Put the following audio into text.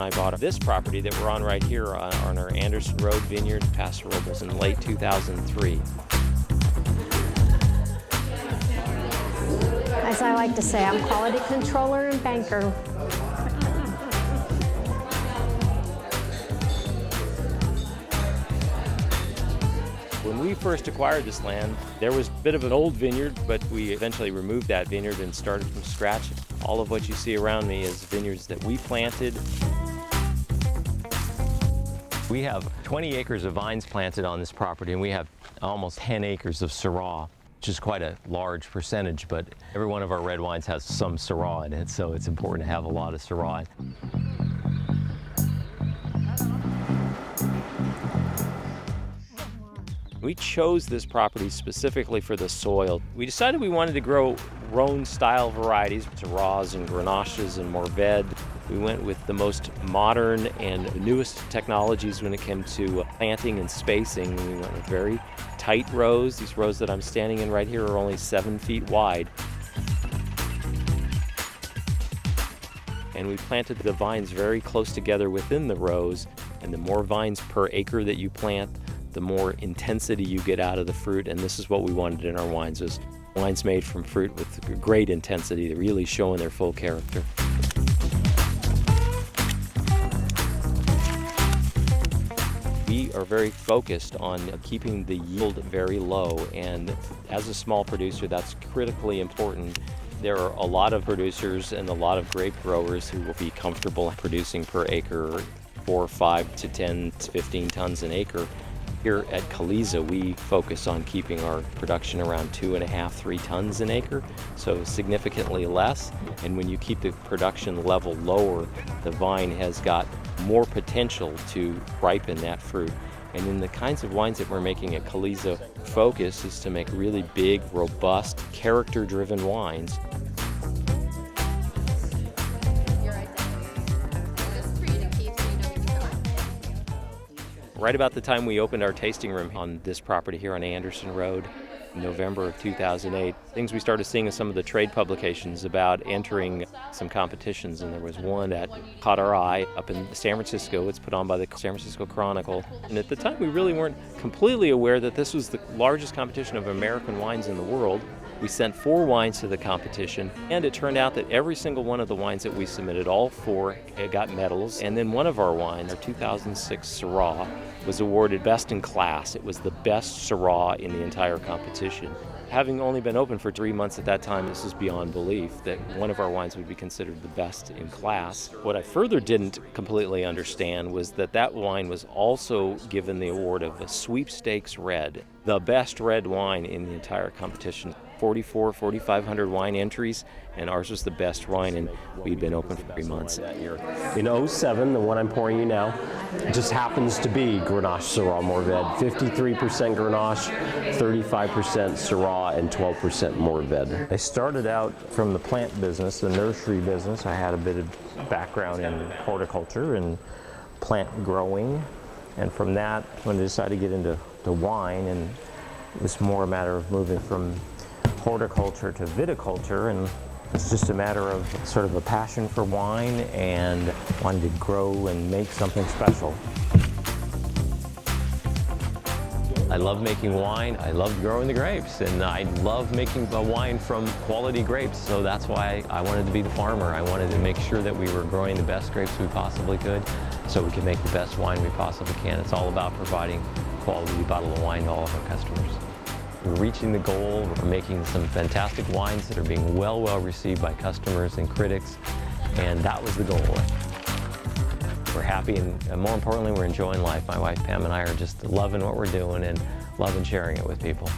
I bought this property that we're on right here on our Anderson Road Vineyard, Paso Robles, in late 2003. As I like to say, I'm quality controller and banker. When we first acquired this land, there was a bit of an old vineyard, but we eventually removed that vineyard and started from scratch. All of what you see around me is vineyards that we planted. We have 20 acres of vines planted on this property, and we have almost 10 acres of Syrah, which is quite a large percentage, but every one of our red wines has some Syrah in it, so it's important to have a lot of Syrah. We chose this property specifically for the soil. We decided we wanted to grow Rhone-style varieties, Syrahs and Grenaches and Mourvèdre. We went with the most modern and newest technologies when it came to planting and spacing. We went with very tight rows. These rows that I'm standing in right here are only 7 feet wide. And we planted the vines very close together within the rows. And the more vines per acre that you plant, the more intensity you get out of the fruit, and this is what we wanted in our wines, was wines made from fruit with great intensity, really showing their full character. We are very focused on keeping the yield very low, and as a small producer, that's critically important. There are a lot of producers and a lot of grape growers who will be comfortable producing per acre 4, 5 to 10 to 15 tons an acre. Here at Caliza, we focus on keeping our production around 2.5, 3 tons an acre, so significantly less. And when you keep the production level lower, the vine has got more potential to ripen that fruit. And in the kinds of wines that we're making at Caliza, focus is to make really big, robust, character-driven wines. Right about the time we opened our tasting room on this property here on Anderson Road, in November of 2008, things we started seeing in some of the trade publications about entering some competitions, and there was one that caught our eye up in San Francisco. It's put on by the San Francisco Chronicle. And at the time, we really weren't completely aware that this was the largest competition of American wines in the world. We sent 4 wines to the competition, and it turned out that every single one of the wines that we submitted, all 4, got medals. And then one of our wines, our 2006 Syrah, was awarded Best in Class. It was the best Syrah in the entire competition. Having only been open for 3 months at that time, this is beyond belief that one of our wines would be considered the best in class. What I further didn't completely understand was that that wine was also given the award of a sweepstakes red, the best red wine in the entire competition. 4,500 wine entries, and ours was the best wine, and we'd been open for 3 months. In 07, the one I'm pouring you now, just happens to be Grenache Syrah Mourvèdre. 53% Grenache, 35% Syrah, and 12% Mourvèdre. I started out from the plant business, the nursery business. I had a bit of background in horticulture and plant growing, and from that, when I decided to get into wine, and it was more a matter of moving from horticulture to viticulture, and it's just a matter of sort of a passion for wine and wanting to grow and make something special. I love making wine, I love growing the grapes, and I love making a wine from quality grapes, so that's why I wanted to be the farmer. I wanted to make sure that we were growing the best grapes we possibly could so we could make the best wine we possibly can. It's all about providing quality bottle of wine to all of our customers. We're reaching the goal. We're making some fantastic wines that are being well received by customers and critics, and that was the goal. We're happy, and more importantly, we're enjoying life. My wife Pam and I are just loving what we're doing and loving sharing it with people.